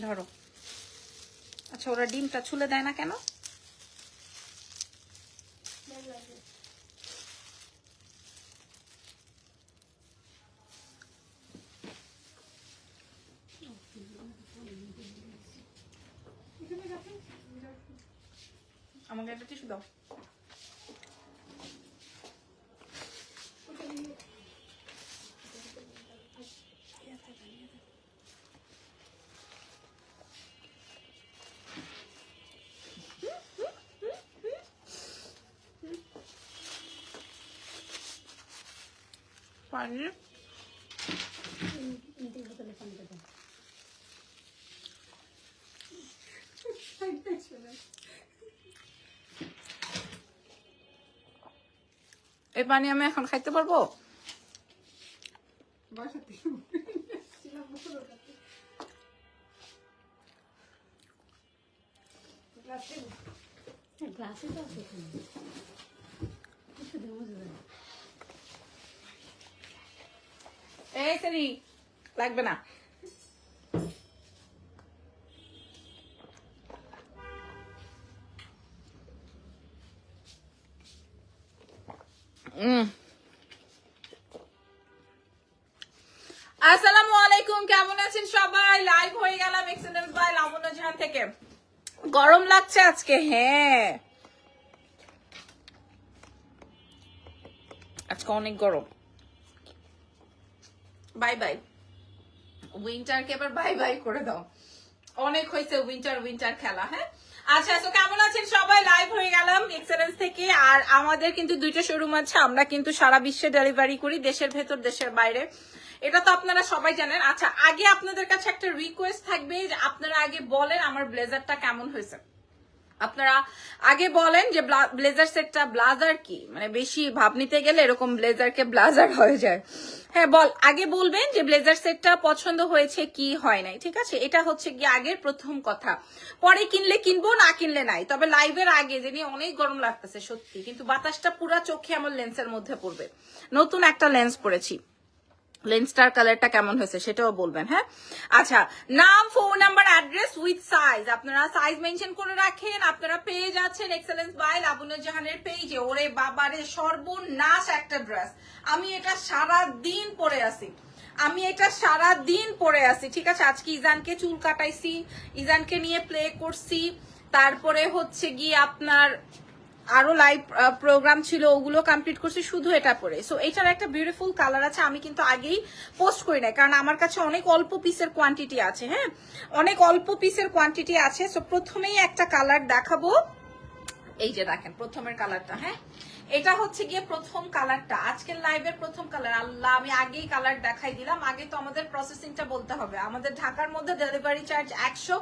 ধরো। আচ্ছা, ওরা ডিমটা ছুলে দেয় না কেন? আমাকে একটা টিস্যু দাও। পানি এই পানি আমি এখন খাইতে পারবো? এই সেরি লাগবে না। আসসালামু আলাইকুম, কেমন আছেন সবাই? লাইভ হয়ে গেলাম এক্সেলেন্স বাই লাবণ্য জাহান থেকে। গরম লাগছে আজকে, হ্যাঁ আজকে অনেক গরম। বাই বাই উইন্টারকে এবার বাই বাই করে দাও, অনেক হয়েছে উইন্টার খেলা। হ্যাঁ আচ্ছা, তো কেমন আছেন সবাই? লাইভ হয়ে গেলাম এক্সেলেন্স থেকে। আর আমাদের কিন্তু দুইটা শোরুম আছে, আমরা কিন্তু সারা বিশ্বে ডেলিভারি করি, দেশের ভেতর দেশের বাইরে, এটা তো আপনারা সবাই জানেন। আচ্ছা, আগে আপনাদের কাছে একটা রিকোয়েস্ট থাকবে যে আপনারা আগে বলেন আমার ব্লেজারটা কেমন হয়েছে। আপনারা আগে বলেন যে ব্লেজার সেটটা, ব্লাজার কি, মানে বেশি ভাব নিতে গেলে এরকম ব্লেজারকে ব্লাজার হয়ে যায়। হ্যাঁ আগে বলবেন যে ব্লেজার সেটটা পছন্দ হয়েছে কি হয় নাই, ঠিক আছে? এটা হচ্ছে কি আগের প্রথম কথা। পরে কিনলে কিনবো, না কিনলে নাই। তবে লাইভের আগে যিনি অনেক গরম লাগতেছে সত্যি, কিন্তু বাতাসটা পুরা চোখে আমার লেন্সের মধ্যে পড়বে। নতুন একটা লেন্স পরেছি, লেন্সটার কালারটা কেমন হয়েছে সেটাও বলবেন। হ্যাঁ আচ্ছা, নাম, phone number, address with size, আপনারা সাইজ মেনশন করে রাখেন। আপনারা পেয়ে যাচ্ছেন এক্সেলেন্স বাই লাবণ্য জাহানের পেজে। ওরে বাবারে সর্বনাশ একটা ড্রেস, আমি এটা সারা দিন পরে আছি, ঠিক আছে? আজকে ইজানকে চুল কাটাইছি, ইজানকে নিয়ে প্লে করছি, তারপরে হচ্ছে গিয়ে আপনার আরো লাইভ প্রোগ্রাম ছিল, ওগুলো কমপ্লিট করছি শুধু এটা পরে। সো এটার একটা বিউটিফুল কালার আছে, আমি কিন্তু আগেই পোস্ট করি না কারণ আমার কাছে অনেক অল্প পিসের কোয়ান্টিটি আছে। হ্যাঁ অনেক অল্প পিসের কোয়ান্টিটি আছে। সো প্রথমেই একটা কালার দেখাবো, এই যে দেখেন প্রথমের কালারটা। হ্যাঁ এটা হচ্ছে গিয়ে প্রথম কালারটা, আজকের লাইভের প্রথম কালার। আল্লাহ, আমি আগেই কালার দেখাই দিলাম। আগে তো আমাদের প্রসেসিংটা বলতে হবে। আমাদের ঢাকার মধ্যে ডেলিভারি চার্জ 100,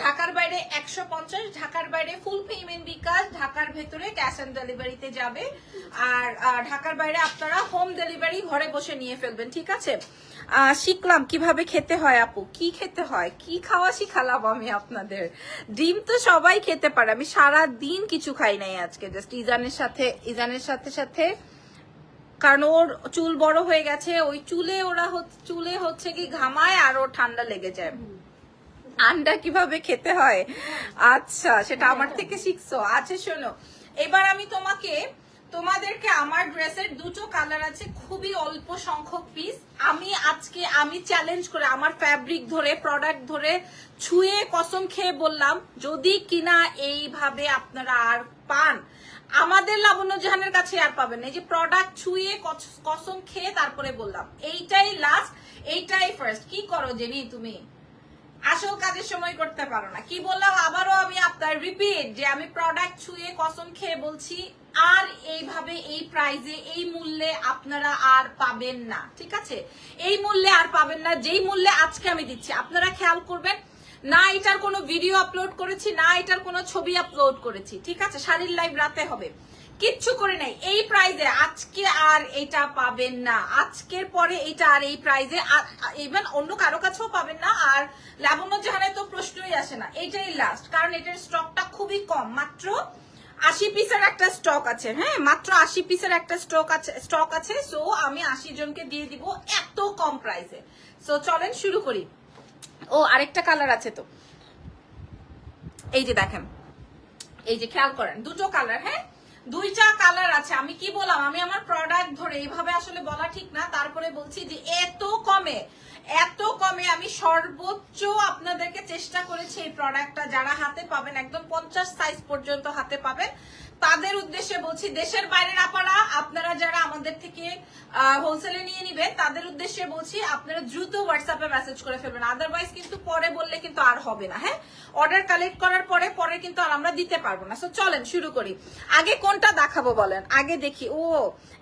ঢাকার বাইরে 150, ঢাকার বাইরে ফুল পেমেন্ট বিকাশ, ঢাকার ভেতরে ক্যাশ অন ডেলিভারিতে যাবে। আর ঢাকার বাইরে আপনারা হোম ডেলিভারি ঘরে বসে নিয়ে ফেলবেন, ঠিক আছে? শিখলাম কিভাবে খেতে হয় আপু, কি খেতে হয়, কি খাওয়া শিখালাম আমি আপনাদের। ডিম তো সবাই খেতে পারে, আমি সারা দিন কিছু খাই নাই আজকে, জাস্ট ইজানের সাথে কারণ ওর চুল বড় হয়ে গেছে, ওই চুলে হচ্ছে কি ঘামায় আর ওর ঠান্ডা লেগে যায়। আন্ডা কিভাবে খেতে হয়, আচ্ছা সেটা আমার থেকে শিখছো। আচ্ছা শোনো, এবার আমি তোমাদেরকে আমার ড্রেসের দুটো কালার আছে, খুবই অল্প সংখ্যক পিস। আমি চ্যালেঞ্জ করে আমার ফ্যাব্রিক ধরে, প্রোডাক্ট ধরে, ছুঁয়ে কসম খেয়ে বললাম, যদি কিনা এইভাবে আপনারা আর পান, আমাদের লাবণ্য জাহানের কাছে আর পাবেন না। এই যে প্রোডাক্ট ছুঁয়ে কসম খেয়ে তারপরে বললাম, এইটাই লাস্ট, এইটাই ফার্স্ট। কি করো জেনি তুমি, আসল কাজের সময় করতে পারো না। কি বললাম আবারও আমি আপনার রিপিট, যে আমি প্রোডাক্ট ছুঁয়ে কসম খেয়ে বলছি, আর এইভাবে এই প্রাইজে এই মূল্যে আপনারা আর পাবেন না, ঠিক আছে? এই মূল্যে আর পাবেন না, যেই মূল্যে আজকে আমি দিচ্ছি। আপনারা খেয়াল করবেন, না এটার কোনো ভিডিও আপলোড করেছি, না এটার কোনো ছবি আপলোড করেছি, ঠিক আছে? শাড়ির লাইভ রাতে হবে, কিচ্ছু করে নাই। এই প্রাইজে আজকে আর এটা পাবেন না, আজকের পরে এটা আর এই প্রাইজে ইভেন অন্য কারো কাছেও পাবেন না। আর লাবণ্য জাহানের তো প্রশ্নই আসে না, এটাই লাস্ট, কারণ এটার স্টকটা খুবই কম, মাত্র 80 পিসের একটা স্টক আছে। হ্যাঁ মাত্র 80 পিসের একটা স্টক আছে। সো আমি 80 জনকে দিয়ে দিব এত কম প্রাইসে। সো চলেন শুরু করি। ও আরেকটা কালার আছে তো, এই যে দেখেন, এই যে খেয়াল করেন দুটো কালার, হ্যাঁ দুইটা কালার আছে। আমি কি বললাম, আমি আমার প্রোডাক্ট ধরে এইভাবে আসলে বলা ঠিক না, তারপরে বলছি যে এত কমে আমি সর্বোচ্চ আপনাদেরকে চেষ্টা করেছি এই প্রোডাক্টটা যারা হাতে পাবেন, একদম 50 সাইজ পর্যন্ত হাতে পাবেন, তাদের উদ্দেশ্যে বলছি। দেশের বাইরের আপারা আপনারা যারা আমাদের থেকে হোলসেলে নিয়ে নিবেন, তাদের উদ্দেশ্যে বলছি আপনারা দ্রুত হোয়াটসঅ্যাপে মেসেজ করে ফেলবেন, আদারওয়াইজ কিন্তু পরে বললে কিন্তু আর হবে না। হ্যাঁ, অর্ডার কালেক্ট করার পরে কিন্তু আর আমরা দিতে পারবো না। সো চলেন শুরু করি। আগে কোনটা দেখাবো বলেন, আগে দেখি। ও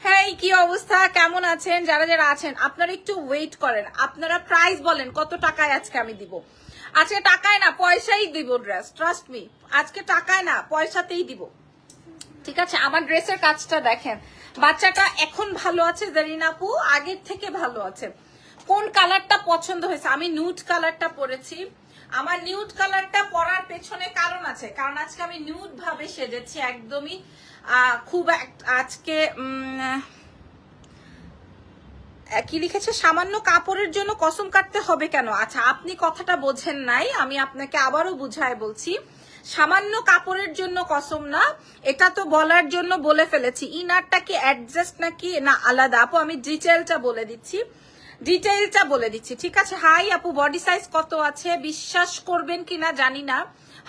হ্যাঁ, কি অবস্থা, কেমন আছেন যারা যারা আছেন? আপনারা একটু ওয়েট করেন, আপনারা প্রাইস বলেন কত টাকায় আজকে আমি দিব। আজকে টাকায় না পয়সাই দিব ড্রেস, ট্রাস্ট মি, আজকে টাকায় না পয়সাতেই দিব। ঠিক আছে, আমার ড্রেসের কাজটা দেখেন, বাচ্চাটা এখন ভালো আছে, জারিনা আপু আগের থেকে ভালো আছে। কোন কালারটা পছন্দ হয়েছে? আমি নিউড কালারটা পরেছি। আমার নিউড কালারটা পরার পেছনে কারণ আছে, কারণ আজকে আমি নিউড ভাবে সেজেছি একদমই। খুব আজকে কি লিখেছে, সামান্য কাপড়ের জন্য কসম কাটতে হবে কেন? আচ্ছা, আপনি কথাটা বোঝেন নাই, আমি আপনাকে আবারও বুঝায় বলছি। সামান্য কাপড়ের জন্য কসম না, এটা তো বলার জন্য বলে ফেলেছি। ইনারটা কি অ্যাডজাস্ট নাকি না আলাদা? আপু আমি ডিটেইলটা বলে দিচ্ছি, ঠিক আছে? হাই আপু, বডি সাইজ কত আছে? বিশ্বাস করবেন কিনা জানি না।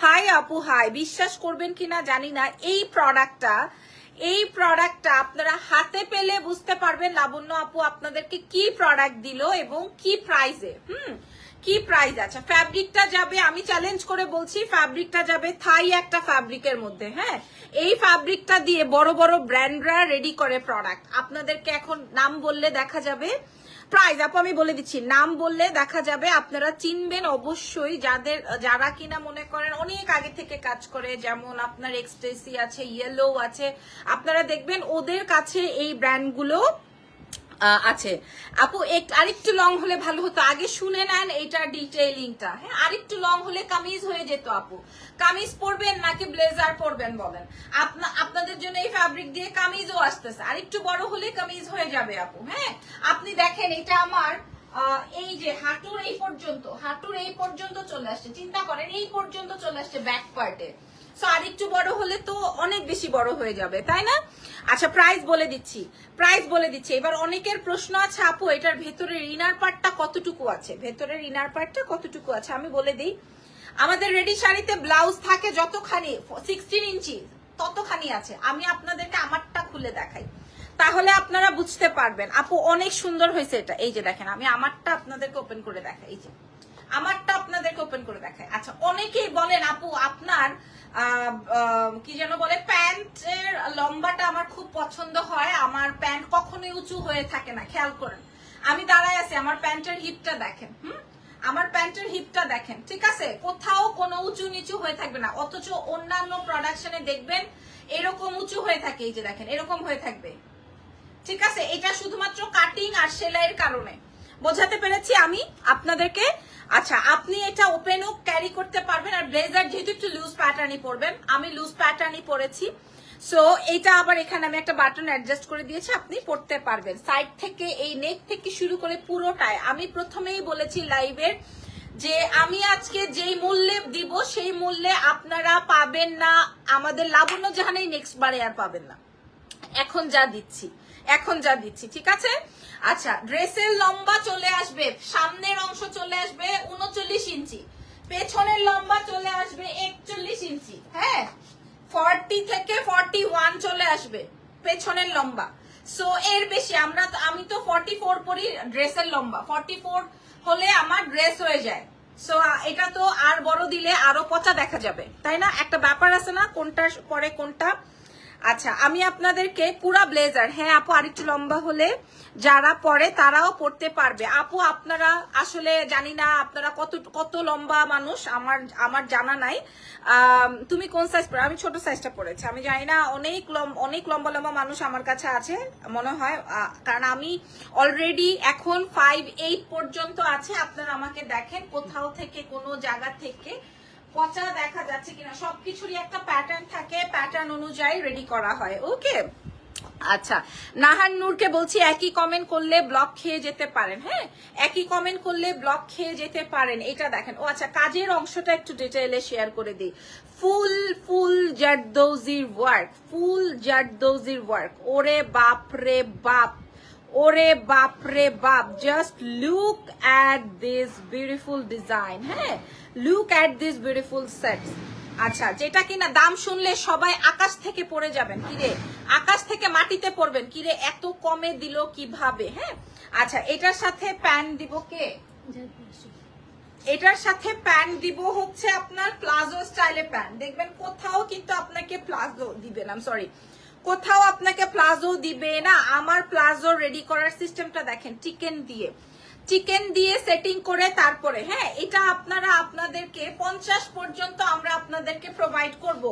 হাই আপু, হাই, বিশ্বাস করবেন কিনা জানি না। এই প্রোডাক্টটা আপনারা হাতে পেলে বুঝতে পারবেন লাবণ্য আপু আপনাদেরকে কি প্রোডাক্ট দিল এবং কি প্রাইসে। কি প্রাইস আছে। ফ্যাব্রিকটা যাবে, আমি চ্যালেঞ্জ করে বলছি, ফ্যাব্রিকটা যাবে থাই একটা ফ্যাব্রিকের মধ্যে। হ্যাঁ, এই ফ্যাব্রিকটা দিয়ে বড় বড় ব্র্যান্ডরা রেডি করে প্রোডাক্ট। আপনাদেরকে এখন নাম বললে দেখা যাবে, প্রাইস আপু আমি বলে দিচ্ছি, নাম বললে দেখা যাবে, আপনারা চিনবেন অবশ্যই। যারা কিনা মনে করেন অনেক আগে থেকে কাজ করে, যেমন আপনার এক্সটেসি আছে, ইয়েলো আছে, আপনারা দেখবেন ওদের কাছে এই ব্র্যান্ডগুলো আছে। আপু আরেকটু লং হলে ভালো হতো, আগে শুনে নেন এইটা ডিটেইলিংটা। হ্যাঁ, আরেকটু লং হলে কামিজ হয়ে যেত। আপু কামিজ পরবেন নাকি ব্লেজার পরবেন বলেন? আপনাদের জন্য এই ফ্যাব্রিক দিয়ে কামিজও আসতেছে, আরেকটু বড় হলে কামিজ হয়ে যাবে আপু। হ্যাঁ, আপনি দেখেন এটা আমার এই যে হাঁটুর এই পর্যন্ত চলে আসছে, চিন্তা করেন এই পর্যন্ত চলে আসছে ব্যাক পার্টে। সো আরেকটু বড় হলে তো অনেক বেশি বড় হয়ে যাবে, তাই না? আচ্ছা, প্রাইস বলে দিচ্ছি। এবার অনেকের প্রশ্ন আছে, আপু এটার ভেতরের ইনার পার্টটা কতটুকু আছে? আমি বলে দিই, আমাদের রেডি শাড়িতে ব্লাউজ থাকে যতখানি 16 ইঞ্চি ততখানি আছে। আমি আপনাদেরকে আমারটা খুলে দেখাই, তাহলে আপনারা বুঝতে পারবেন। আপু অনেক সুন্দর হয়েছে এটা। এই যে দেখেন, আমি আমারটা আপনাদেরকে ওপেন করে দেখাই। এই যে আমারটা আপনাদেরকে ওপেন করে দেখাই। আচ্ছা, অনেকেই বলেন আপু আপনার কি যেন বলে, প্যান্টের লম্বাটা আমার খুব পছন্দ হয়, আমার প্যান্ট কখনোই উঁচু হয়ে থাকে না। খেয়াল করেন আমি দাঁড়ায় আছি, আমার প্যান্টের হিপটা দেখেন। আমার প্যান্টের হিপটা দেখেন, ঠিক আছে? কোথাও কোনো উঁচু নিচু হয়ে থাকবে না, অথচ অন্যান্য প্রোডাকশনে দেখবেন এরকম উঁচু হয়ে থাকে। এই যে দেখেন, এরকম হয়ে থাকবে, ঠিক আছে? এটা শুধুমাত্র কাটিং আর সেলাইয়ের কারণে। বোঝাতে পেরেছি আমি আপনাদেরকে? আচ্ছা, আপনি এটা ওপেনও ক্যারি করতে পারবেন। আর ব্লেজার যেহেতু একটু লুজ প্যাটার্নই পরবেন, আমি লুজ প্যাটার্নই পরেছি। সো এটা আবার এখানে আমি একটা বাটন অ্যাডজাস্ট করে দিয়েছি, আপনি পরতে পারবেন। সাইড থেকে এই নেক থেকে শুরু করে পুরোটায় আমি প্রথমেই বলেছি লাইভের যে আমি আজকে যেই মূল্যে দিব সেই মূল্যে আপনারা পাবেন না, আমাদের লাবণ্য জাহানেই নেক্সট বারে আর পাবেন না। এখন যা দিচ্ছি, ঠিক আছে? আচ্ছা, ড্রেসের লম্বা চলে আসবে, সামনের অংশ চলে আসবে 39 ইঞ্চি, পেছনের লম্বা চলে আসবে 41 ইঞ্চি। হ্যাঁ, 40 থেকে 41 চলে আসবে পেছনের লম্বা। সো এর বেশি আমি তো 44 পরি, ড্রেসের লম্বা 44 হলে আমার ড্রেস হয়ে যায়। সো এটা তো আর বড় দিলে আরো পচা দেখা যাবে, তাই না? একটা ব্যাপার আছে না, কোনটার পরে কোনটা। আচ্ছা, আমি আপনাদেরকে পুরা ব্লেজার, হ্যাঁ আপু আরেকটু লম্বা হলে যারা পরে তারাও পড়তে পারবে। আপু আপনারা আসলে জানি না আপনারা কত লম্বা মানুষ, আমার জানা নাই। তুমি কোন সাইজ পরে? আমি ছোট সাইজটা পরেছি, আমি জানি না। অনেক লম্বা মানুষ আমার কাছে আছে মনে হয়, কারণ আমি অলরেডি এখন 5'8" পর্যন্ত আছে। আপনারা আমাকে দেখেন কোথাও থেকে কোনো জায়গা থেকে পচা দেখা যাচ্ছে কিনা। সবকিছুরই একটা প্যাটার্ন থাকে, প্যাটার্ন অনুযায়ী রেডি করা হয়। ওকে, আচ্ছা, নাহার নূরকে বলছি একই কমেন্ট করলে ব্লক খেয়ে যেতে পারেন। হ্যাঁ, একই কমেন্ট করলে ব্লক খেয়ে যেতে পারেন। এটা দেখেন। ও আচ্ছা, কাজের অংশটা একটু ডিটেইলে শেয়ার করে দিই। ফুল জারদৌজির ওয়ার্ক, ফুল জারদৌজির ওয়ার্ক। ওরে বাপ রে বাপ, ওরে বাপ রে বাপ, just look at this beautiful design. হ্যাঁ, look at this beautiful set. আচ্ছা, যেটা কিনা দাম শুনলে সবাই আকাশ থেকে পড়ে যাবেন, কিরে আকাশ থেকে মাটিতে পড়বেন, কিরে এত কমে দিল কিভাবে। হ্যাঁ, আচ্ছা, এটার সাথে প্যান্ট দিব কে, এটার সাথে প্যান্ট দিব হচ্ছে আপনার প্লাজো স্টাইলে প্যান্ট। দেখবেন কোথাও কিন্তু আপনাকে প্লাজো দিবে না, সরি, কোথাও আপনাকে প্লাজো দিবে না। আমার প্লাজো রেডি করার সিস্টেমটা দেখেন, চিকেন দিয়ে সেটিং করে তারপরে। হ্যাঁ, এটা আপনারা আপনাদেরকে 50 পর্যন্ত আমরা আপনাদেরকে প্রোভাইড করব।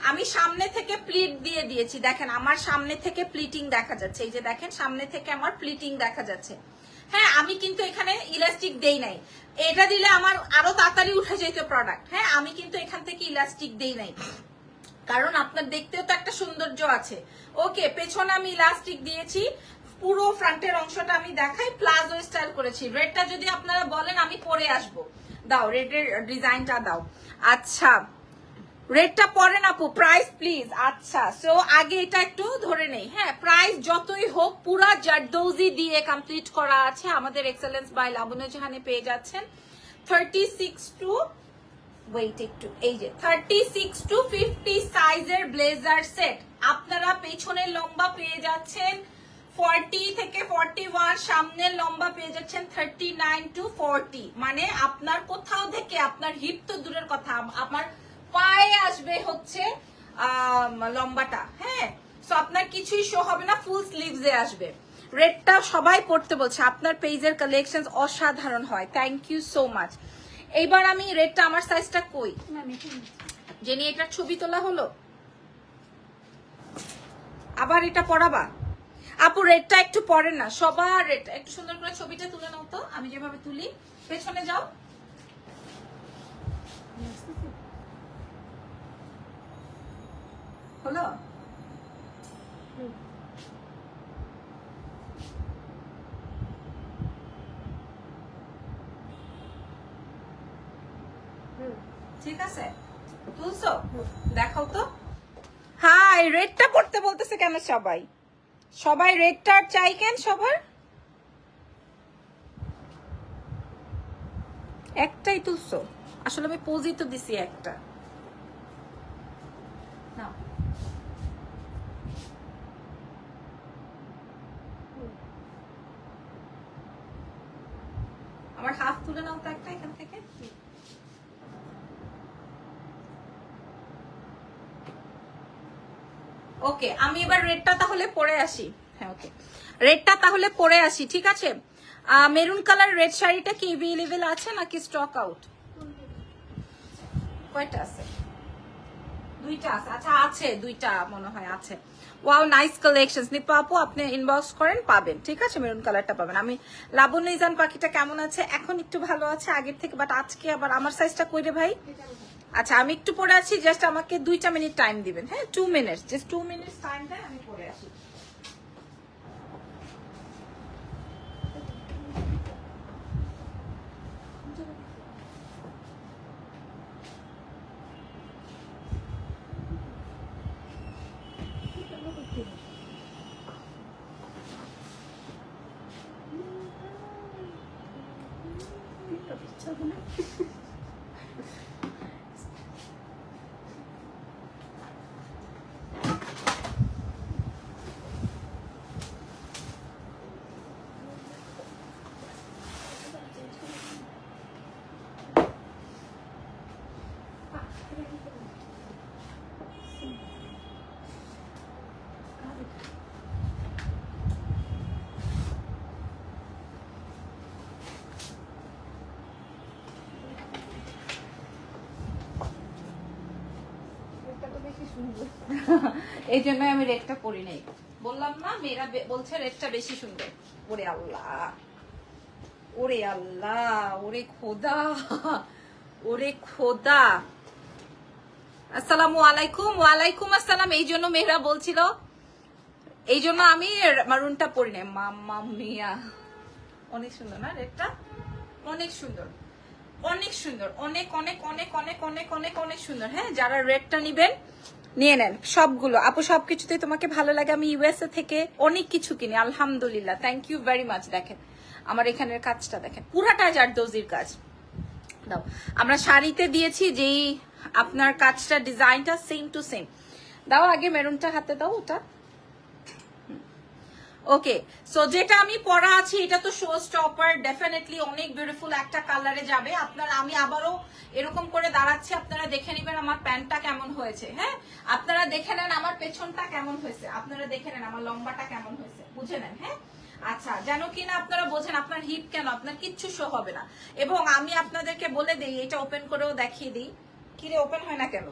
আমি সামনে থেকে প্লিট দিয়ে দিয়েছি, দেখেন আমার সামনে থেকে প্লিটিং দেখা যাচ্ছে, এই যে দেখেন সামনে থেকে আমার প্লিটিং দেখা যাচ্ছে। হ্যাঁ, আমি কিন্তু এখানে ইলাস্টিক দেই নাই, এটা দিলে আমার আরো তাড়াতাড়ি উঠে যেত প্রোডাক্ট। হ্যাঁ, আমি কিন্তু এখান থেকে ইলাস্টিক দেই নাই, কারণ আপনার দেখতেও তো একটা সৌন্দর্য আছে। ওকে, পেছনে আমি ইলাস্টিক দিয়েছি, পুরো ফ্রন্টের অংশটা আমি দেখাই, প্লাজো স্টাইল করেছি। রেডটা যদি আপনারা বলেন আমি পরে আসবো, দাও রেডের ডিজাইনটা দাও। আচ্ছা, রেডটা পরেন আপু, প্রাইস প্লিজ। আচ্ছা, সো আগে এটা একটু ধরে নেই। হ্যাঁ, প্রাইস যতই হোক পুরা জারদৌজি দিয়ে কমপ্লিট করা আছে। আমাদের এক্সেলেন্স বাই লাবণ্য জাহানে পেয়ে যাচ্ছেন 36 টু ওয়েট একটু, এই যে 36 টু 50 সাইজের ব্লেজার সেট। আপনারা পেছনের লম্বা পেয়ে যাচ্ছেন 40 থেকে 41, সামনের লম্বা পেয়ে যাচ্ছেন 39 টু 40। মানে আপনার কোথাও থেকে আপনার হিপ তো দূরের কথা, আমার পায়ে আসবে হচ্ছে লম্বাটা। হ্যাঁ, সো আপনার কিছুই শো হবে না, ফুল স্লিভসে আসবে। রেডটা সবাই পড়তে বলছে, আপনার পেজের কালেকশন অসাধারণ হয়, থ্যাংক ইউ সো মাচ। এইবার আমি রেডটা, আমার সাইজটা কই জেনি, এটার ছবি তোলা হলো, আবার এটা পড়াবা আপু? রেডটা একটু পরেন না সবার, রেডটা একটু সুন্দর করে ছবিটা তুলে নাও তো, আমি যেভাবে তুলি। পেছনে যাও, হলো? ঠিক আছে, তুলছো? দেখাও তো। হাই, রেডটা পড়তে বলতেছে কেন সবাই? সবাই রেডটা চাই কেন সবার? একটাই তুলছো? আসলে আমি পোজই তো দিছি একটা। নাও, আমার হাফ তুলে নাও তো একটা এখান থেকে। ওকে, আমি এবার রেডটা তাহলে পরে আসি। হ্যাঁ, ওকে, রেডটা তাহলে পরে আসি, ঠিক আছে। মেরুন কালার রেড শাড়িটা কি অ্যাভেলেবল আছে নাকি স্টক আউট? কয়টা আছে? দুইটা আছে। আচ্ছা, আছে দুইটা মনে হয় আছে। Wow, nice collections. নিপা আপু আপনি ইনবক্স করেন, পাবেন, ঠিক আছে, মেরুন কালারটা পাবেন। আমি লাবণ্য ইজান পাখিটা কেমন আছে? এখন একটু ভালো আছে আগের থেকে, বাট আজকে আবার আমার সাইজটা কই রে ভাই? আচ্ছা, আমি একটু পরে আছি, জাস্ট আমাকে 2টা মিনিট টাইম দিবেন। হ্যাঁ, 2 মিনিটস, জাস্ট 2 মিনিটস টাইম দেয়, আমি পরে আসি। এই জন্য আমি রেডটা পরি নাই, বললাম না, মেয়েরা বলছে রেডটা বেশি সুন্দর। ওরে আল্লাহ, ওরে আল্লাহ, ওরে খোদা, ওরে খোদা। আসসালামু আলাইকুম। ওয়ালাইকুম আসসালাম। এই জন্য মেয়েরা বলছিল, এই জন্য আমি মারুনটা পরি নাই। মাম্মা মিয়া, অনেক সুন্দর না রেডটা? অনেক সুন্দর। অনেক সুন্দর, অনেক অনেক অনেক অনেক অনেক অনেক অনেক সুন্দর। হ্যাঁ, যারা রেডটা নিবেন নিয়ে নেন সবগুলো। আপু সবকিছুতেই তোমাকে ভালো লাগে। আমি ইউএসএ থেকে অনেক কিছু কিনি আলহামদুলিল্লাহ, থ্যাংক ইউ ভেরি মাচ। দেখেন আমার এখানের কাজটা দেখেন, পুরাটা জারদৌজির কাজ। দাও, আমরা শাড়িতে দিয়েছি যেই আপনার কাজটা ডিজাইনটা সেম টু সেম। দাও আগে মেরুনটা হাতে দাও ওটা। ওকে, সো যেটা আমি পরা আছি এটা তো শো স্টপার, ডেফিনেটলি অনেক বিউটিফুল একটা কালারে যাবে আপনার। আমি আবারও এরকম করে দাঁড়াচ্ছি, আপনারা দেখে নেবেন আমার প্যান্টটা কেমন হয়েছে। হ্যাঁ, আপনারা দেখে নেন আমার পেছনটা কেমন হয়েছে, আপনারা দেখে নেন আমার লম্বাটা কেমন হয়েছে, বুঝে নেন। হ্যাঁ, আচ্ছা, যেন কিনা আপনারা বোঝেন আপনার হিপ কেন, আপনার কিচ্ছু শো হবে না। এবং আমি আপনাদেরকে বলে দিই, এটা ওপেন করেও দেখিয়ে দিই। কিরে ওপেন হয় না কেন?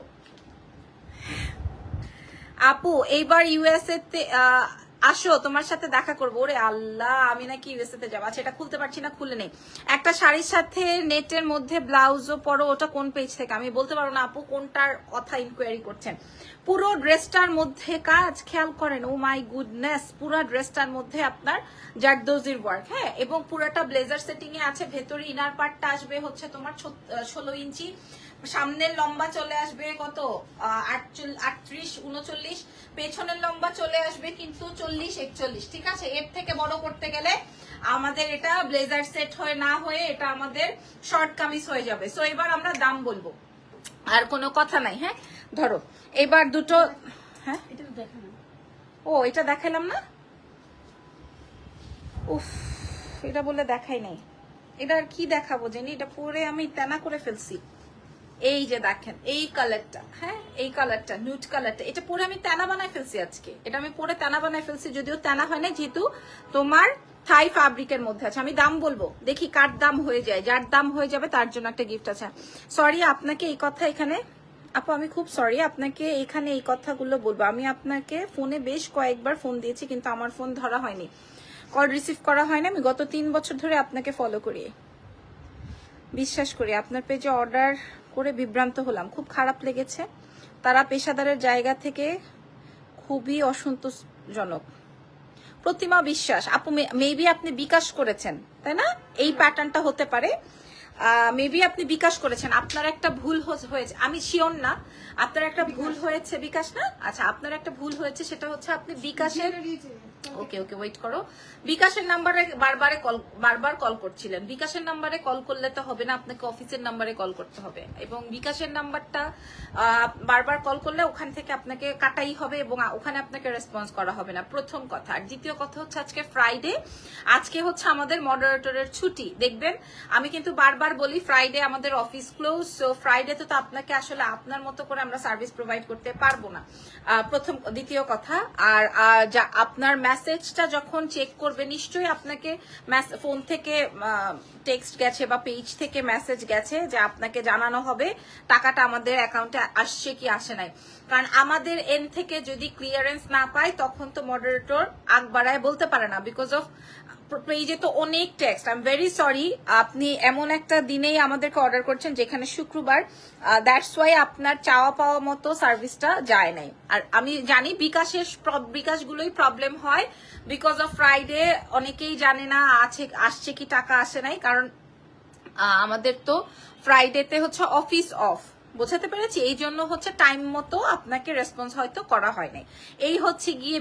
আপু এইবার ইউএসএ তে আসো, তোমার সাথে দেখা করবো। ওরে আল্লাহ, আমি নাকি ইউএসএ তে যাবো। আচ্ছা, এটা খুলতে পারছি না, খুলে নেই। একটা শাড়ির সাথে নেটের মধ্যে ব্লাউজও পরো, ওটা কোন পেজ থেকে? আমি বলতে পারবো না আপু কোনটার কথা ইনকোয়ারি করছেন। পুরো ড্রেসটার মধ্যে কাজ খেয়াল করেন, ও মাই গুডনেস, পুরো ড্রেসটার মধ্যে আপনার জারদৌজির ওয়ার্ক। হ্যাঁ, এবং পুরাটা ব্লেজার সেটিং এ আছে। ভেতরে ইনার পার্টটা আসবে হচ্ছে তোমার 16 ইঞ্চি, সামনের লম্বা চলে আসবে কত 38 39, পেছনের লম্বা চলে আসবে কিন্তু 40 41। ঠিক আছে, এর থেকে বড় করতে গেলে আমাদের এটা ব্লেজার সেট হয়ে না হয়ে এটা আমাদের শর্ট কামিজ হয়ে যাবে। সো এবার আমরা দাম বলবো, আর কোনো কথা নাই। হ্যাঁ, ধরো এবার দুটো। হ্যাঁ, ও এটা দেখালাম না, উফ, এটা বলে দেখাই নাই। এটা আর কি দেখাবো জানি, এটা পরে আমি তেনা করে ফেলছি। এই যে দেখেন এই কালারটা, হ্যাঁ এই কালারটা নিউড কালারটা, এটা পরে আমি তেনা বানায় ফেলছি আজকে। এটা আমি পরে তেনা বানায় ফেলছি, যদিও তেনা হয় না যেহেতু তোমার থাই ফ্যাব্রিকের মধ্যে আছে। আমি দাম বলবো, দেখি কার দাম হয়ে যায়, যার দাম হয়ে যাবে তার জন্য একটা গিফট আছে। সরি আপনাকে এই কথা এখানে, আপু আমি খুব সরি আপনাকে এখানে এই কথাগুলো বলবো। আমি আপনাকে ফোনে বেশ কয়েকবার ফোন দিয়েছি কিন্তু আমার ফোন ধরা হয়নি, কল রিসিভ করা হয় না। আমি গত 3 বছর ধরে আপনাকে ফলো করি, বিশ্বাস করি। আপনার পেজে অর্ডার করে বিভ্রান্ত হলাম, খুব খারাপ লেগেছে। তারা পেশাদারের জায়গা থেকে খুবই অসন্তোষজনক। প্রতিমা বিশ্বাস আপু, মেবি আপনি বিকাশ করেছেন তাই না? এই প্যাটার্নটা হতে পারে, মেবি আপনি বিকাশ করেছেন। আপনার একটা ভুল হয়েছে, আমি শিওর না, আপনার একটা ভুল হয়েছে বিকাশ না। আচ্ছা, আপনার একটা ভুল হয়েছে, সেটা হচ্ছে আপনি বিকাশের, ওকে ওকে ওয়েট করো, বিকাশের নাম্বারে বারবার কল করছিলেন। বিকাশের নাম্বারে কল করলে তো হবে না, আপনাকে অফিসের নাম্বারে কল করতে হবে। এবং বিকাশের নাম্বারটা বারবার কল করলে ওখান থেকে আপনাকে কাটাই হবে এবং ওখানে আপনাকে রেসপন্স করা হবে না, প্রথম কথা। আর দ্বিতীয় কথা হচ্ছে আজকে ফ্রাইডে, আজকে হচ্ছে আমাদের মডারেটরের ছুটি। দেখবেন আমি কিন্তু বারবার বলি ফ্রাইডে আমাদের অফিস ক্লোজ, সো ফ্রাইডে তো আপনাকে আসলে আপনার মতো করে আমরা সার্ভিস প্রোভাইড করতে পারবো না, প্রথম। দ্বিতীয় কথা, আর যা আপনার মেসেজটা যখন চেক করবে নিশ্চয়ই আপনাকে ফোন থেকে টেক্সট গেছে বা পেজ থেকে মেসেজ গেছে যে আপনাকে জানানো হবে টাকাটা আমাদের অ্যাকাউন্টে আসছে কি আসে নাই। কারণ আমাদের এন্ড থেকে যদি ক্লিয়ারেন্স না পায় তখন তো মডারেটর আগ বাড়ায় বলতে পারে না, বিকজ অফ পেজে তো অনেক text. I am very sorry, আপনি এমন একটা দিনেই আমাদেরকে অর্ডার করছেন যেখানে শুক্রবার, দ্যাটস ওয়াই আপনার চাওয়া পাওয়া মতো সার্ভিসটা যায় নাই। আর আমি জানি বিকাশগুলোই প্রবলেম হয়, বিকজ অফ ফ্রাইডে অনেকেই জানে না আসছে কি টাকা আসে নাই। কারণ আমাদের তো ফ্রাইডেতে হচ্ছে অফিস অফ, বোঝাতে পেরেছি? এই জন্য হচ্ছে টাইম মতো আপনাকে রেসপন্স হয়তো করা হয় নাই, এই হচ্ছে গিয়ে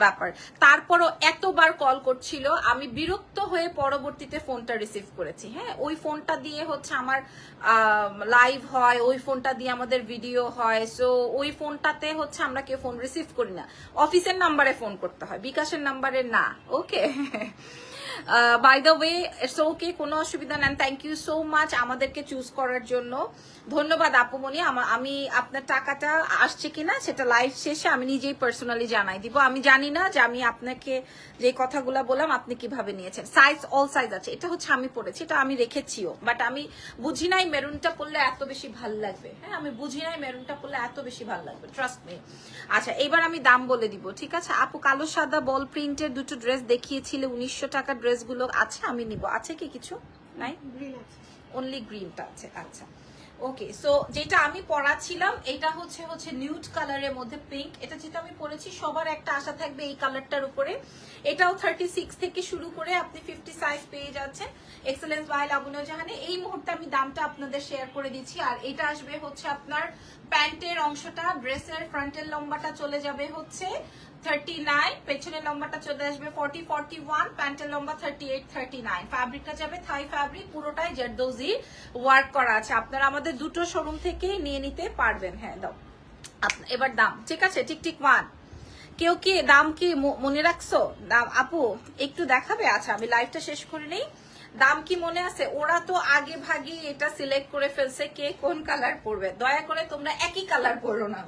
ব্যাপার। তারপরও এতবার কল করছিল, আমি বিরক্ত হয়ে পরবর্তীতে ফোনটা রিসিভ করেছি। হ্যাঁ, ওই ফোনটা দিয়ে হচ্ছে আমার লাইভ হয়, ওই ফোনটা দিয়ে আমাদের ভিডিও হয়, সো ওই ফোনটাতে হচ্ছে আমরা কেউ ফোন রিসিভ করি না, অফিসের নাম্বারে ফোন করতে হয়, বিকাশের নাম্বারে না। Okay, by the way it's okay, কোনো অসুবিধা নেই। থ্যাংক ইউ সো মাচ আমাদেরকে চুজ করার জন্য, ধন্যবাদ আপুমনি। আমি আপনার টাকাটা আসছে কিনা সেটা লাইভ শেষে আমি নিজেই পার্সোনালি জানাই দিব। আমি জানি না যে আমি আপনাকে যে কথাগুলো বললাম আপনি কিভাবে নিয়েছেন। সাইজ অল সাইজ আছে, এটা হচ্ছে আমি পড়েছি, এটা আমি রেখেছিও, বাট আমি বুঝি নাই মেরুনটা পরলে এত বেশি ভাল লাগবে। হ্যাঁ, আমি বুঝি নাই মেরুনটা পরলে এত বেশি ভাল লাগবে, ট্রাস্ট মি। আচ্ছা, এবার আমি দাম বলে দিব, ঠিক আছে? আপু কালো সাদা বল প্রিন্টের দুটো ড্রেস দেখিয়েছিলে, 1900 টাকার ড্রেসগুলো আছে, আমি নিব। আছে কি কিছু? নাই, অনলি গ্রিনটা আছে। আচ্ছা ওকে, সো যেটা আমি পরাছিলাম এটা হচ্ছে নিউড কালারের মধ্যে পিঙ্ক। এটা যেটা আমি পরেছি সবার একটা আশা থাকবে এই কালারটার উপরে। এটাও 36 থেকে শুরু করে আপনি 50 সাইজ পেয়ে যাচ্ছেন এক্সেলেন্স বাই লাবণ্য জাহানে। এই মুহূর্তে আমি দামটা আপনাদের শেয়ার করে দিচ্ছি। আর এটা আসবে হচ্ছে আপনার প্যান্টের অংশটা, ড্রেসের ফ্রন্টের লম্বাটা চলে যাবে হচ্ছে 39, পেছনের লম্বাটা চলে আসবে 40, 41, প্যান্টের লম্বা 38, 39। ফ্যাব্রিকটা যাবে থাই ফ্যাব্রিক, পুরোটাই জারদৌজি ওয়ার্ক করা আছে। আপনারা আমাদের দুটো শোরুম থেকেই নিয়ে নিতে পারবেন। হ্যাঁ দাও এবার দাম, ঠিক আছে? টিকটিক 1 কেউ কি দাম কি মনে রাখছো? দাম আপু একটু দেখাবে? আচ্ছা আমি লাইভটা শেষ করে নেই। দাম কি মনে আছে? ওরা তো আগে ভাগে এটা সিলেক্ট করে ফেলছে কে কোন কালার পরবে। দয়া করে তোমরা একই কালার পরো না।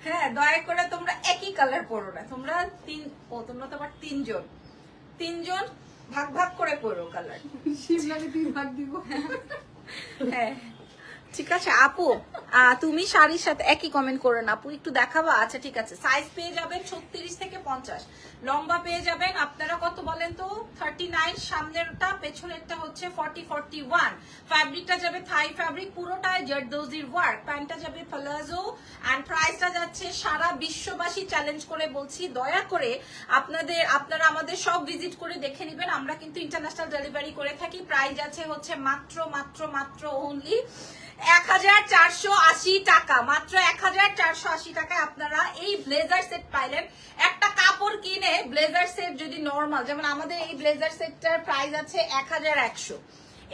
হ্যাঁ দয়া করে তোমরা একই কালার পরো না। তোমরা তোমরা তো আবার তিনজন ভাগ ভাগ করে পরো কালার। শিবলাকে 3 ভাগ দিব। হ্যাঁ ঠিক আছে আপু, তুমি শাড়ির সাথে একই কমেন্ট করো না আপু, একটু দেখাবা? আচ্ছা ঠিক আছে। সাইজ পেয়ে যাবেন 36 থেকে 50, লম্বা পেয়ে যাবেন আপনারা কত বলেন তো? 39, সামনেরটা পেছনেরটা হচ্ছে 40, 41। ফ্যাব্রিকটা যাবে থাই ফ্যাব্রিক, পুরোটাই জারদৌজির ওয়ার্ক। প্যান্টটা যাবে প্লাজো এন্ড প্রাইসটা যাচ্ছে সারা বিশ্ববাসী চ্যালেঞ্জ করে বলছি, দয়া করে আপনারা আমাদের সব ভিজিট করে দেখে নেবেন। আমরা কিন্তু ইন্টারন্যাশনাল ডেলিভারি করে থাকি। প্রাইস আছে হচ্ছে মাত্র ওনলি 1480 টাকা। মাত্র 1480 টাকায় আপনারা এই ব্লেজার সেট পাইলেন। একটা কাপড় কিনে ব্লেজার সেট যদি নরমাল, যেমন আমাদের এই ব্লেজার সেটটার প্রাইস আছে 1100,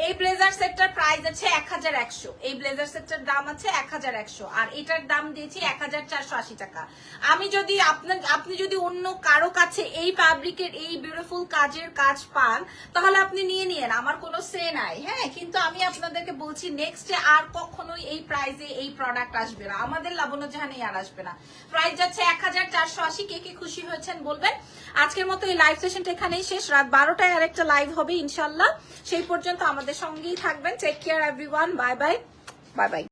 এই ব্লেজার সেটটার প্রাইস আছে 1100, এই ব্লেজার সেটটার দাম আছে 1100, আর এটার দাম দিয়েছি 1480 টাকা। আমি যদি আপনি যদি অন্য কারো কাছে এই ফ্যাব্রিকের এই বিউটিফুল কাজের কাজ পান তাহলে আপনি নিয়ে নিয়েন, আমার কোনো সে নাই। হ্যাঁ কিন্তু আমি আপনাদেরকে বলছি নেক্সটে আর কখনোই এই প্রাইসে এই প্রোডাক্ট আসবে না, আমাদের লাবণ্য জাহানে আর আসবে না। প্রাইস যাচ্ছে 1480। কে কে খুশি হয়েছেন বলবেন। আজকের মতো এই লাইভ সেশনটা এখানেই শেষ। রাত 12টায় আরেকটা লাইভ হবে ইনশাল্লাহ। সেই পর্যন্ত আমাদের সঙ্গেই থাকবেন। Take care everyone, bye by.